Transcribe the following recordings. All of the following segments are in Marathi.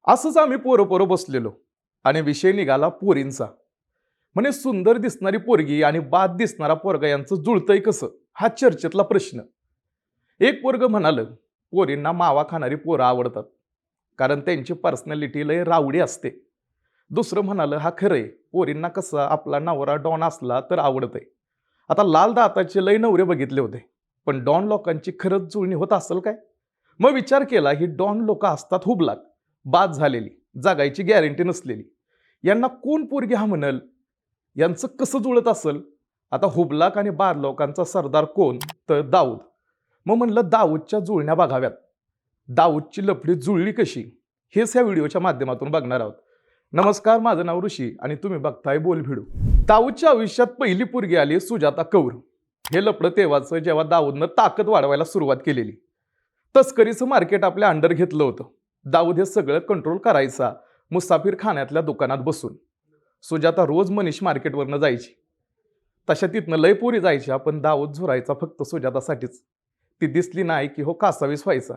असंच आम्ही पोरं बसलेलो आणि विषय निघाला पोरींचा. म्हणे सुंदर दिसणारी पोरगी आणि बाद दिसणारा पोरगा यांचं जुळतंय कसं, हा चर्चेतला प्रश्न. एक पोरग म्हणाल, पोरींना मावा खाणारी पोरं आवडतात कारण त्यांची पर्सनॅलिटी लय रावडी असते. दुसरं म्हणाल, हा खरंय, पोरींना कसं आपला नवरा डॉन असला तर आवडतंय. आता लाल दाताचे लय नवरे बघितले होते, पण डॉन लोकांची खरंच जुळणी होत असेल काय? मग विचार केला, ही डॉन लोक असतात हुबलाक, बाद झालेली, जगायची गॅरंटी नसलेली. यांना कोण पोरगी हा म्हणल? यांचं कसं जुळत असेल? आता हुबलाक आणि बाद लोकांचा सरदार कोण? तर दाऊद. मग म्हणलं दाऊदच्या जुळण्या बघाव्यात. दाऊदची लफडी जुळली कशी, हेच या व्हिडिओच्या माध्यमातून बघणार आहोत. नमस्कार, माझं नाव ऋषी आणि तुम्ही बघताय बोल भिडू. दाऊदच्या आयुष्यात पहिली पोरगी आली सुजाता कौर. हे लफडं तेव्हाचं जेव्हा दाऊदनं ताकद वाढवायला सुरुवात केलेली. तस्करीचं मार्केट आपल्या अंडर घेतलं होतं. दाऊद हे सगळं कंट्रोल करायचा मुसाफिर खाण्यातल्या दुकानात बसून. सुजाता रोज मनीष मार्केटवरनं जायची. तशा तिथनं लय पोरी जायच्या, पण दाऊद झुरायचा फक्त सुजातासाठीच. ती दिसली नाही की हो कासावीस व्हायचा.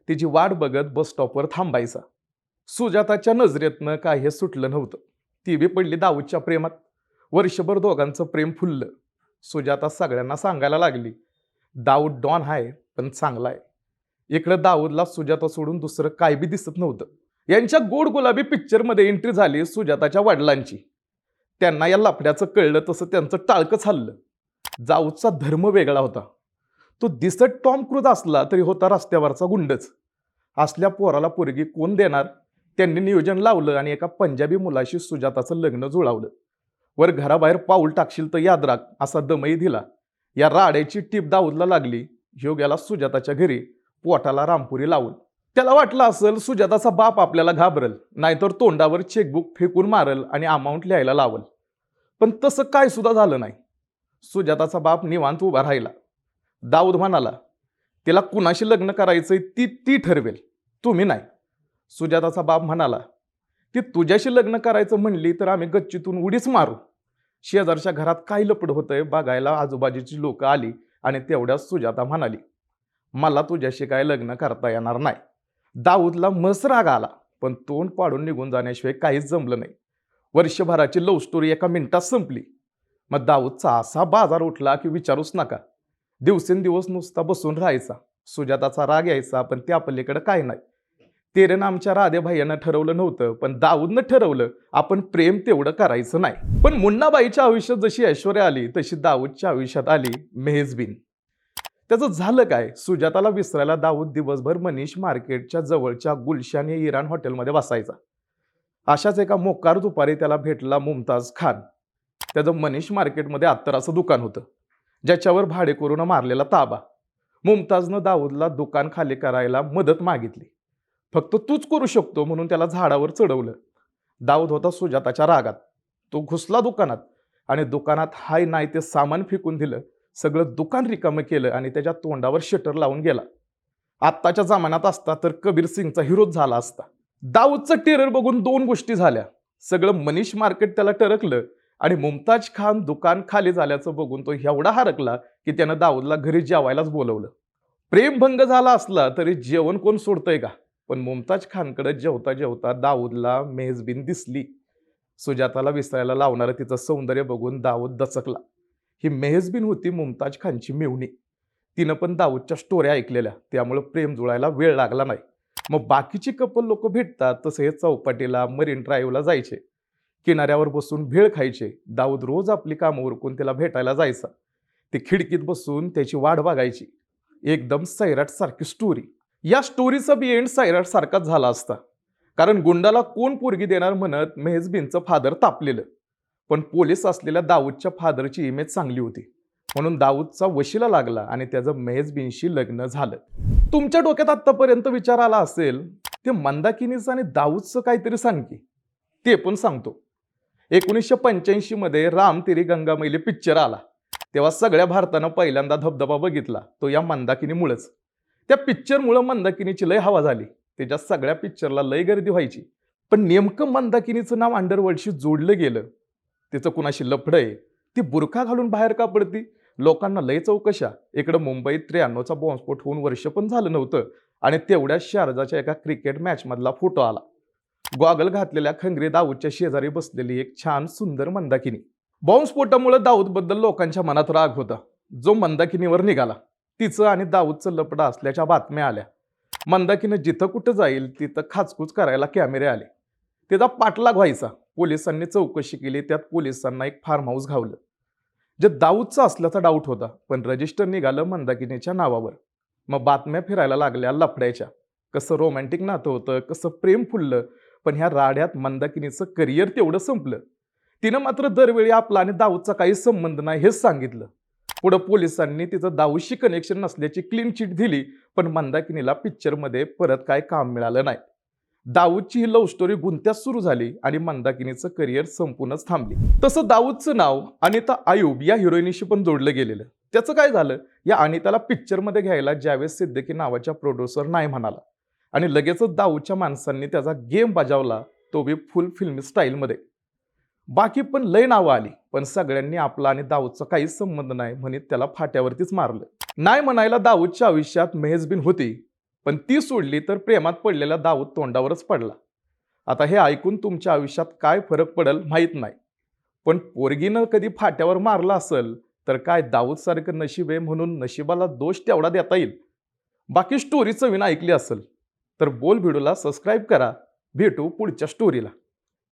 तिची वाट बघत बस स्टॉपवर थांबायचा. सुजाताच्या नजरेतनं काय हे सुटलं नव्हतं. ती बी पडली दाऊदच्या प्रेमात. वर्षभर दोघांचं प्रेम फुललं. सुजाता सगळ्यांना सांगायला लागली, दाऊद डॉन आहे पण चांगला आहे. इकडं दाऊदला सुजाता सोडून दुसरं काय बी दिसत नव्हतं. यांच्या गोड गुलाबी पिक्चरमध्ये एंट्री झाली सुजाताच्या वडिलांची. त्यांना या लफड्याचं कळलं तसं त्यांचं टाळकं चाललं. दाऊदचा धर्म वेगळा होता. तो दिसत टॉम क्रूज असला तरी होता रस्त्यावरचा गुंडच. असल्या पोराला पोरगी कोण देणार? त्यांनी नियोजन लावलं आणि एका पंजाबी मुलाशी सुजाताचं लग्न जुळवलं. वर घराबाहेर पाऊल टाकशील तर याद राख, असा दमही दिला. या राड्याची टीप दाऊदला लागली. ह्यो गेला सुजाताच्या घरी पोटाला रामपुरी लावून. त्याला वाटलं असेल सुजाताचा बाप आपल्याला घाबरल, नाहीतर तोंडावर चेकबुक फेकून मारल आणि अमाऊंट लिहायला लावल. पण तसं काय सुद्धा झालं नाही. सुजाताचा बाप निवांत उभा राहिला. दाऊद म्हणाला, तिला कुणाशी लग्न करायचंय ती ती ठरवेल, तुम्ही नाही. सुजाताचा बाप म्हणाला, ती तुझ्याशी लग्न करायचं म्हणली तर आम्ही गच्चीतून उडीच मारू. शेजारच्या घरात काय लपड होतंय बघायला आजूबाजूची लोक आली आणि तेवढ्यात सुजाता म्हणाली, मला तुझ्याशी काय लग्न करता येणार नाही. दाऊदला मस राग आला, पण तोंड पाडून निघून जाण्याशिवाय काहीच जमलं नाही. वर्षभराची लव्ह स्टोरी एका मिनिटात संपली. मग दाऊदचा असा बाजार उठला की विचारूच नका. दिवसेंदिवस नुसता बसून राहायचा. सुजाताचा राग यायचा, पण त्या पलीकडे काय नाही. तेरे नामच्या राधे भाईयानं ठरवलं नव्हतं, पण दाऊदनं ठरवलं आपण प्रेम तेवढं करायचं नाही. पण मुन्नाबाईच्या आयुष्यात जशी ऐश्वर्या आली तशी दाऊदच्या आयुष्यात आली मेहजबीन. त्याचं झालं काय? सुजाताला विसरायला दाऊद दिवसभर मनीष मार्केटच्या जवळच्या गुलशान या इराण हॉटेलमध्ये बसायचा. अशाच एका मोकार दुपारी त्याला भेटला मुमताज खान. त्याचं मनीष मार्केटमध्ये अत्तराचं दुकान होतं, ज्याच्यावर भाडेकरूनं मारलेला ताबा. मुमताजनं दाऊदला दुकान खाली करायला मदत मागितली. फक्त तूच करू शकतो म्हणून त्याला झाडावर चढवलं. दाऊद होता सुजाताच्या रागात. तो घुसला दुकानात आणि दुकानात हाय नाही ते सामान फेकून दिलं. सगळं दुकान रिकामं केलं आणि त्याच्या तोंडावर शटर लावून गेला. आत्ताच्या जमान्यात असता तर कबीर सिंगचा हिरोच झाला असता. दाऊदचं टेरर बघून दोन गोष्टी झाल्या. सगळं मनीष मार्केट त्याला टरकलं आणि मुमताज खान दुकान खाली झाल्याचं बघून तो एवढा हरकला की त्यानं दाऊदला घरी जेवायलाच बोलवलं. प्रेमभंग झाला असला तरी जेवण कोण सोडतंय का? पण मुमताज खानकडे जेवता जेवता दाऊदला मेहजबीन दिसली. सुजाताला विसरायला लावणारं तिचं सौंदर्य बघून दाऊद दचकला. ही मेहजबीन होती मुमताज खानची मेवणी. तिनं पण दाऊदच्या स्टोऱ्या ऐकलेल्या, त्यामुळे प्रेम जुळायला वेळ लागला नाही. मग बाकीची कपल लोक भेटतात तसे हे चौपाटीला मरीन ड्राईव्हला जायचे. किनाऱ्यावर बसून भेळ खायचे. दाऊद रोज आपली कामं उरकून तिला भेटायला जायचा. ती खिडकीत बसून त्याची वाट बघायची. एकदम सैराट सारखी स्टोरी. या स्टोरीचा बी एंड सैराट सारखाच झाला असता, कारण गुंडाला कोण पोरगी देणार म्हणत मेहजबीनचं फादर तापलेलं. पण पोलीस असलेल्या दाऊदच्या फादरची इमेज चांगली होती, म्हणून दाऊदचा वशिला लागला आणि त्याचं मेहजबीनशी लग्न झालं. तुमच्या डोक्यात आतापर्यंत विचार आला असेल, ते मंदाकिनीचं आणि दाऊदचं काहीतरी सांग की. ते पण सांगतो. 1985 मध्ये राम तेरी गंगा मैली पिक्चर आला. तेव्हा सगळ्या भारतानं पहिल्यांदा धबधबा बघितला तो या मंदाकिनीमुळेच. त्या पिक्चरमुळे मंदाकिनीची लय हवा झाली. त्याच्या सगळ्या पिक्चरला लय गर्दी व्हायची. पण नेमकं मंदाकिनीचं नाव अंडरवर्ल्डशी जोडलं गेलं. तिचं कुणाशी लफडं आहे, ती बुरखा घालून बाहेर का पडती, लोकांना लय चौकशा. इकडं मुंबईत 93चा बॉम्बस्फोट होऊन वर्ष पण झालं नव्हतं आणि तेवढ्याच शारजाच्या एका क्रिकेट मॅच मधला फोटो आला. गॉगल घातलेल्या खंगरी दाऊदच्या शेजारी बसलेली एक छान सुंदर मंदाकिनी. बॉम्बस्फोटामुळे दाऊदबद्दल लोकांच्या मनात राग होता. जो मंदाकिनीवर निघाला तिचं आणि दाऊदचं लपडं असल्याच्या बातम्या आल्या. मंदाकिनी जिथं कुठं जाईल तिथं खाचकूच करायला कॅमेरे आले. त्याचा पाठलाग व्हायचा. पोलिसांनी चौकशी केली. त्यात पोलिसांना एक फार्म हाऊस घावलं जे दाऊदचं असल्याचा डाऊट होता, पण रजिस्टर निघालं मंदाकिनीच्या नावावर. मग बातम्या फिरायला लागल्या लफड्याच्या. कसं रोमॅन्टिक नातं होतं, कसं प्रेम फुललं. पण ह्या राड्यात मंदाकिनीचं करिअर तेवढं संपलं. तिनं मात्र दरवेळी आपला आणि दाऊदचा काही संबंध नाही हेच सांगितलं. पुढं पोलिसांनी तिचं दाऊदशी कनेक्शन नसल्याची क्लीन चिट दिली, पण मंदाकिनीला पिक्चरमध्ये परत काय काम मिळालं नाही. दाऊदची ही लव्ह स्टोरी गुंत्यात सुरू झाली आणि मंदाकिनीचं करिअर संपूर्णच थांबली. तसं दाऊदचं नाव अनिता आयुब या हिरोईनीशी पण जोडलं गेलेलं. त्याचं काय झालं, या अनिताला पिक्चरमध्ये घ्यायला जावेद सिद्दीकी नावाच्या प्रोड्युसर नाही म्हणाला आणि लगेचच दाऊदच्या माणसांनी त्याचा गेम बजावला, तो बी फुल फिल्मी स्टाईलमध्ये. बाकी पण लय नावं आली, पण सगळ्यांनी आपला आणि दाऊदचा काहीच संबंध नाही म्हणत त्याला फाट्यावरतीच मारलं. नाही म्हणायला दाऊदच्या आयुष्यात मेहजबीन होती, पण ती सोडली तर प्रेमात पडलेला दाऊद तोंडावरच पडला. आता हे ऐकून तुमच्या आयुष्यात काय फरक पडेल माहीत नाही, पण पोरगीनं कधी फाट्यावर मारला असेल तर काय दाऊदसारखं नशीब आहे म्हणून नशिबाला दोष तेवढा देता येईल. बाकी स्टोरीचं विना ऐकली असेल तर बोल व्हिडिओला सबस्क्राईब करा. भेटू पुढच्या स्टोरीला.